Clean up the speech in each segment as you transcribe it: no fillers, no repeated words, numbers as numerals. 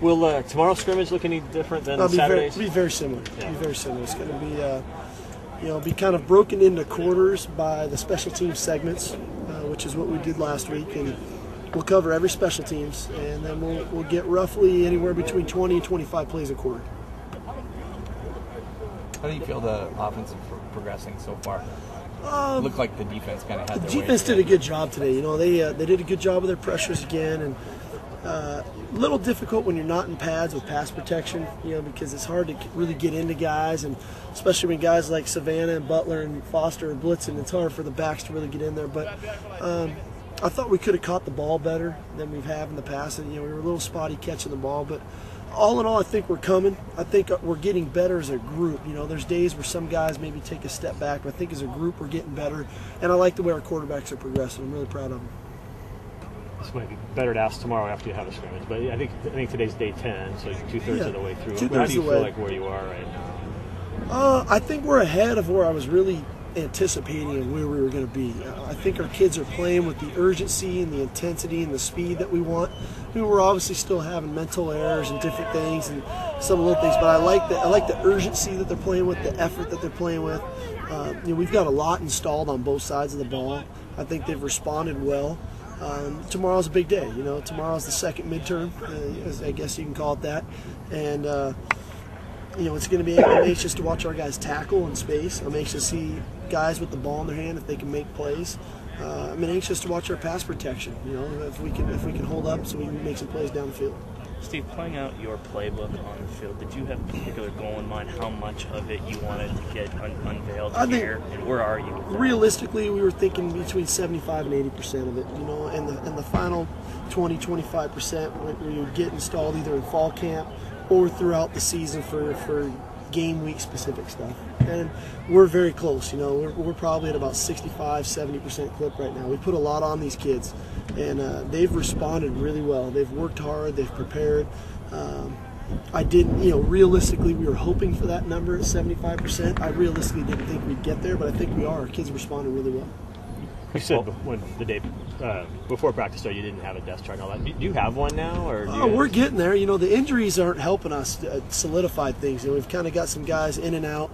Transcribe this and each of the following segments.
Will tomorrow's scrimmage look any different than Saturday's? It'll be very similar. Yeah. It'll be very similar. It's going to be, be kind of broken into quarters by the special team segments, which is what we did last week, and we'll cover every special teams, and then we'll get roughly anywhere between 20 and 25 plays a quarter. How do you feel the offense is progressing so far? It looked like the defense kind of had their way. The defense did a good job today. They did a good job with their pressures again, and a little difficult when you're not in pads with pass protection, because it's hard to really get into guys, and especially when guys like Savannah and Butler and Foster are blitzing, it's hard for the backs to really get in there. But I thought we could have caught the ball better than we've had in the past, and we were a little spotty catching the ball, but all in all, I think we're coming. I think we're getting better as a group. There's days where some guys maybe take a step back, but I think as a group we're getting better, and I like the way our quarterbacks are progressing. I'm really proud of them. This might be better to ask tomorrow after you have a scrimmage, but I think today's day 10, so you're two-thirds of the way through. How do you feel like where you are right now? I think we're ahead of where I was really anticipating and where we were going to be. I think our kids are playing with the urgency and the intensity and the speed that we want. We're obviously still having mental errors and different things and some little things, but I like the urgency that they're playing with, the effort that they're playing with. We've got a lot installed on both sides of the ball. I think they've responded well. Tomorrow's a big day. Tomorrow's the second midterm, I guess you can call it that, and it's going to be. I'm anxious to watch our guys tackle in space. I'm anxious to see guys with the ball in their hand if they can make plays. I'm anxious to watch our pass protection. If we can hold up so we can make some plays down the field. Steve, playing out your playbook on the field, did you have a particular goal in mind? How much of it you wanted to get unveiled here, and where are you? Realistically, we were thinking between 75 and 80% of it. And the final 20-25% where you would get installed either in fall camp or throughout the season for game week specific stuff. And we're very close. We're probably at about 65-70% clip right now. We put a lot on these kids, and they've responded really well. They've worked hard. They've prepared. I didn't, realistically, we were hoping for that number at 75%. I realistically didn't think we'd get there, but I think we are. Our kids responded really well. You said when the day before practice started, you didn't have a desk chart and all that. Do you have one now, or? We're getting there. The injuries aren't helping us solidify things. We've kind of got some guys in and out.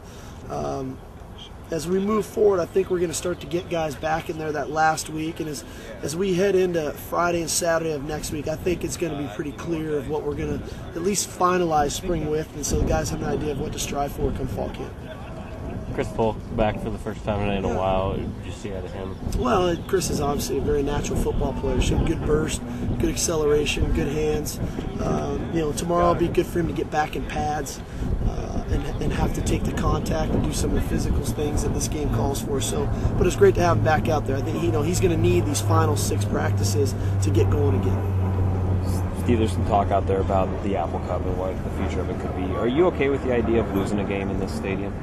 As we move forward, I think we're going to start to get guys back in there that last week, and as we head into Friday and Saturday of next week, I think it's going to be pretty clear of what we're going to at least finalize spring with, and so the guys have an idea of what to strive for come fall camp. Chris Polk back for the first time in a while. What did you see out of him? Well, Chris is obviously a very natural football player. Showed good burst, good acceleration, good hands. Tomorrow will be good for him to get back in pads and have to take the contact and do some of the physical things that this game calls for. But it's great to have him back out there. I think he's going to need these final 6 practices to get going again. Steve, there's some talk out there about the Apple Cup and what the future of it could be. Are you okay with the idea of losing a game in this stadium?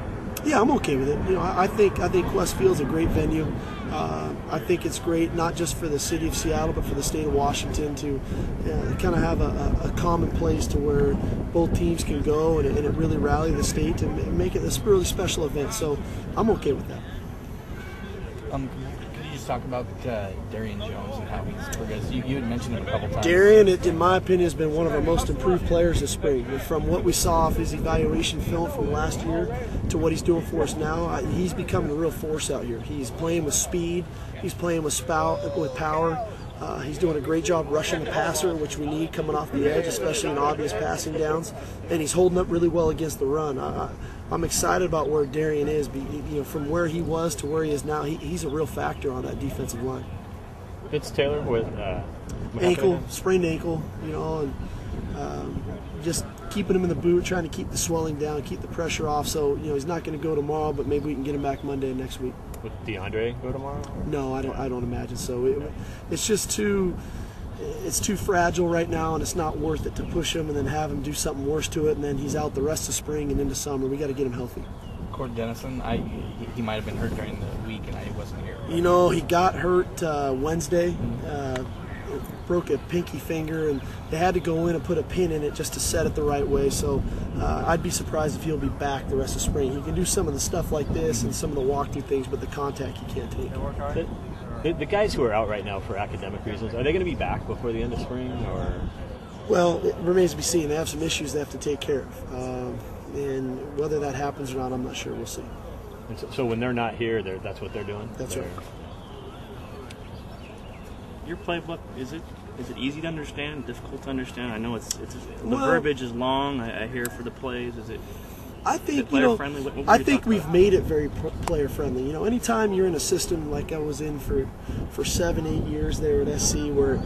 Yeah, I'm okay with it. I think Westfield's a great venue. I think it's great not just for the city of Seattle, but for the state of Washington to kind of have a common place to where both teams can go and it really rally the state and make it a really special event. So I'm okay with that. Could you just talk about Darian Jones and how he's progressed? You had mentioned him a couple times. Darian, in my opinion, has been one of our most improved players this spring. From what we saw of his evaluation film from last year to what he's doing for us now, he's becoming a real force out here. He's playing with speed. He's playing with power. He's doing a great job rushing the passer, which we need coming off the edge, especially in obvious passing downs. And he's holding up really well against the run. I'm excited about where Darian is. From where he was to where he is now, he's a real factor on that defensive line. Fitz Taylor with sprained ankle, and just keeping him in the boot, trying to keep the swelling down, keep the pressure off. So he's not going to go tomorrow, but maybe we can get him back Monday and next week. Would DeAndre go tomorrow? No, I don't imagine so. It's just too fragile right now, and it's not worth it to push him and then have him do something worse to it, and then he's out the rest of spring and into summer. We got to get him healthy. Cord Dennison, he might have been hurt during the week, and I wasn't here. He got hurt Wednesday. Broke a pinky finger, and they had to go in and put a pin in it just to set it the right way. So I'd be surprised if he'll be back the rest of spring. He can do some of the stuff like this and some of the walkthrough things, but the contact he can't take. The guys who are out right now for academic reasons, are they going to be back before the end of spring, or? Well, it remains to be seen. They have some issues they have to take care of. And whether that happens or not, I'm not sure. We'll see. And so when they're not here, that's what they're doing? That's right. Your playbook, is it easy to understand, difficult to understand? I know the verbiage is long. I hear for the plays. Is it? I think player friendly? I think we've made it very player friendly. Anytime you're in a system like I was in for 7-8 years there at SC, where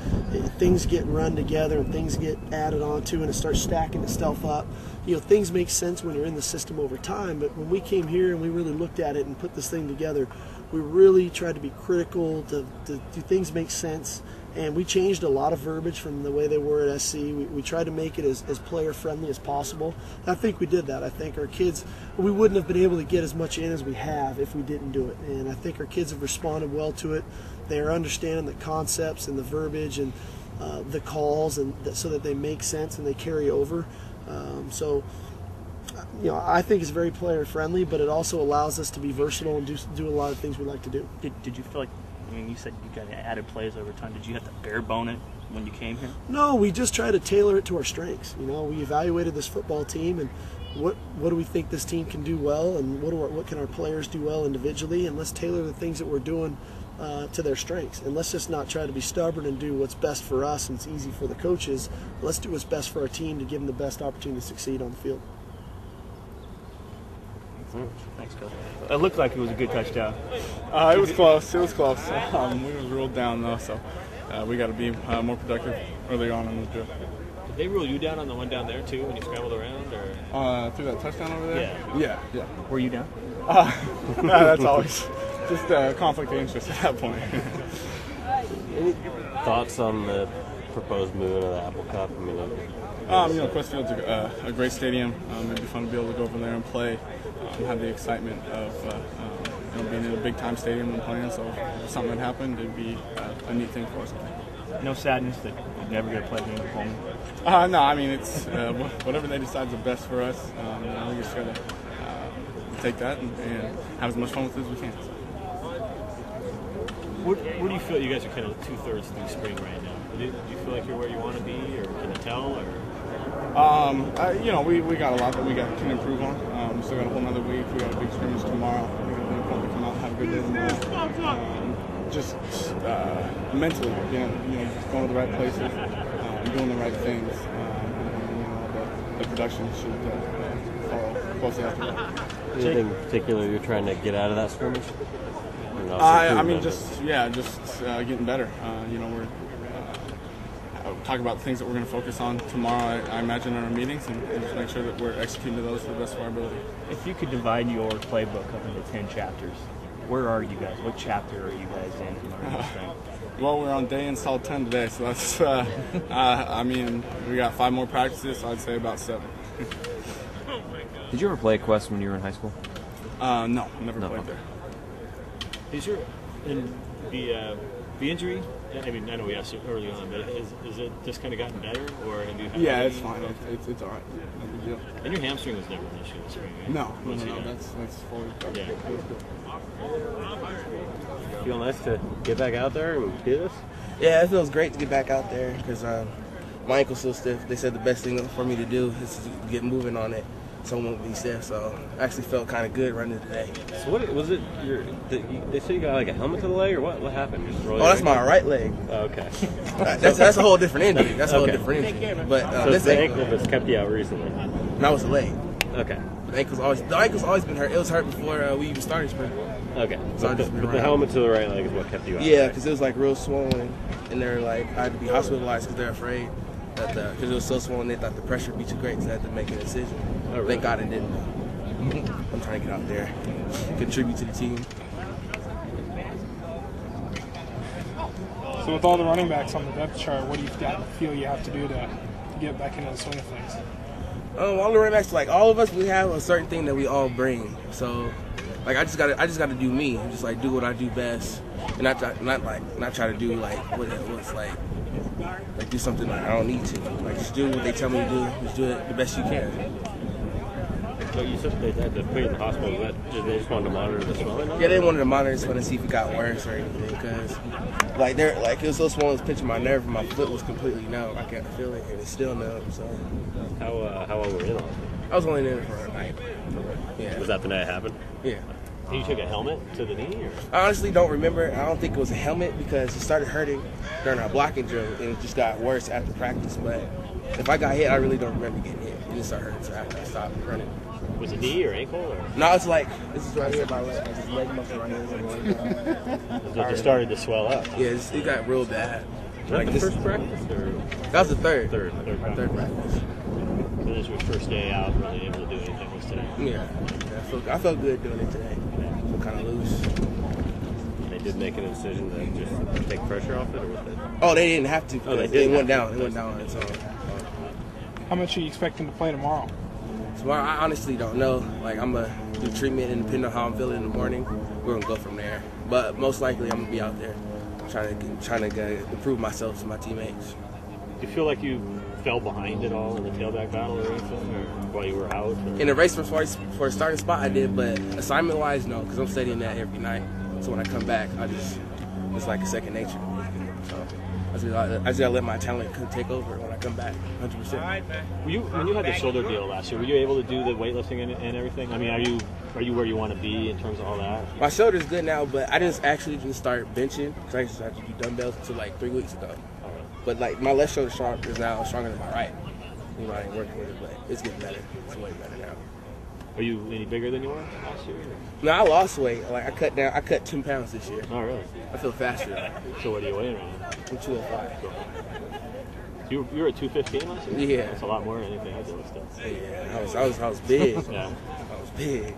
things get run together and things get added onto and it starts stacking itself up. Things make sense when you're in the system over time. But when we came here and we really looked at it and put this thing together, we really tried to be critical. Do things make sense? And we changed a lot of verbiage from the way they were at SC. We tried to make it as player-friendly as possible. And I think we did that. I think our kids, we wouldn't have been able to get as much in as we have if we didn't do it. And I think our kids have responded well to it. They are understanding the concepts and the verbiage and the calls, and so that they make sense and they carry over. I think it's very player-friendly, but it also allows us to be versatile and do a lot of things we like to do. Did you feel like, you said you got added plays over time. Did you have to bare bone it when you came here? No, we just try to tailor it to our strengths. We evaluated this football team and what do we think this team can do well, and what can our players do well individually, and let's tailor the things that we're doing to their strengths. And let's just not try to be stubborn and do what's best for us and it's easy for the coaches. Let's do what's best for our team to give them the best opportunity to succeed on the field. Thanks, Coach. It looked like it was a good touchdown. It was close. We was ruled down, though, so we got to be more productive early on in the drill. Did they rule you down on the one down there, too, when you scrambled around? Or? Through that touchdown over there? Yeah. Were you down? That's always just conflict of interest at that point. Any thoughts on the proposed moving of the Apple Cup? Quest Field's a great stadium. It'd be fun to be able to go over there and play. Have the excitement of being in a big-time stadium and playing. So if something had happened, it'd be a neat thing for us. No sadness that you're never going to play game at home? No, it's whatever they decide is the best for us. We just got to take that and have as much fun with it as we can. So. Where do you feel you guys are kind of 2/3 through spring right now? Do you feel like you're where you want to be, or can you tell? Or? We got a lot that we can improve on. We still got a whole another week. We got a big scrimmage tomorrow. We got to probably come out and have a good day tomorrow. Just mentally, going to the right places, doing the right things. The production should follow closely after that. Anything in particular you're trying to get out of that scrimmage? Just getting better. We're talk about things that we're going to focus on tomorrow, I imagine, in our meetings, and just make sure that we're executing to those to the best of our ability. If you could divide your playbook up into 10 chapters, where are you guys? What chapter are you guys in? Well, we're on day install 10 today, so that's, we got 5 more practices, so I'd say about 7. Did you ever play Quest when you were in high school? No, never played there. Is the injury? I know we asked you early on, but is it just kind of gotten better, or have you? It's fine. It's all right. No big deal. And your hamstring was never an issue this spring, right? No. That's fully covered. Yeah. Feel nice to get back out there and do this? Yeah, it feels great to get back out there because my ankle's still stiff. They said the best thing for me to do is to get moving on it so it won't be stiff. So I actually felt kind of good running today. So what was it? They said you got like a helmet to the leg, or what? What happened? That's my right leg. Oh, okay. That's a whole different injury. That's a whole different injury. But so it's the ankle that's kept you out recently. That was the leg. Okay. The ankle's always been hurt. It was hurt before we even started spring. Okay. So but the helmet to the right leg is what kept you out. Yeah, because it was like real swollen, and they're like I had to be hospitalized because they're afraid that because it was so swollen they thought the pressure would be too great, so I had to make an incision. Oh, really? Thank God it didn't. I'm trying to get out there, contribute to the team. So with all the running backs on the depth chart, what do you feel you have to do to get back into the swing of things? All the running backs, like all of us, we have a certain thing that we all bring. So, like I just gotta do me, just like do what I do best, and not try to do like what's like do something like I don't need to. Like just do what they tell me to do. Just do it the best you can. So you said they had to put you in the hospital. Did they just wanted to monitor the swelling? Yeah, they wanted to monitor this one to see if it got worse or anything, because it was so swollen, it was pinching my nerve, and my foot was completely numb. I can't feel it, and it's still numb. So how long were you in the hospital? I was only in it for a night. Yeah. Was that the night it happened? Yeah. And you took a helmet to the knee? Or? I honestly don't remember. I don't think it was a helmet because it started hurting during our blocking drill, and it just got worse after practice. But if I got hit, I really don't remember getting hit. It just started hurting so after I stopped running. Was it knee or ankle? Or? No, it's like, this is right here, my leg. This leg muscle right here. It just started to swell up. Yeah, it got real bad. Was that the first practice? Or? That was the third. Third practice. So this was your first day out, really able to do anything was today? Yeah. I felt good doing it today. I feel kind of loose. They did make a decision to just take pressure off it, or was it? Oh, they didn't have to. Oh, they did. It went down. It went down on its own. How much are you expecting to play tomorrow? Tomorrow, I honestly don't know. Like, I'm going to do treatment, and depending on how I'm feeling in the morning, we're going to go from there. But most likely, I'm going to be out there trying to improve myself to my teammates. Do you feel like you fell behind at all in the tailback battle or anything, or while you were out? Or? In the race for a starting spot, I did, but assignment-wise, no, because I'm studying that every night. So when I come back, it's like a second nature to me. So I just gotta let my talent take over when I come back, 100%. When you had the shoulder deal last year, were you able to do the weightlifting and everything? I mean, are you where you want to be in terms of all that? My shoulder's good now, but I didn't actually start benching because I used to have to do dumbbells until like 3 weeks ago. But like my left shoulder is now stronger than my right. You know, I ain't working with it, but it's getting better. It's way better now. Are you any bigger than you were last year? No, I lost weight. Like I cut 10 pounds this year. Oh, really? I feel faster. So what are you weighing right now? I'm 205. You were at 215 last year? Yeah. That's a lot more than anything I did with stuff. Yeah, I was big. Yeah. I was big.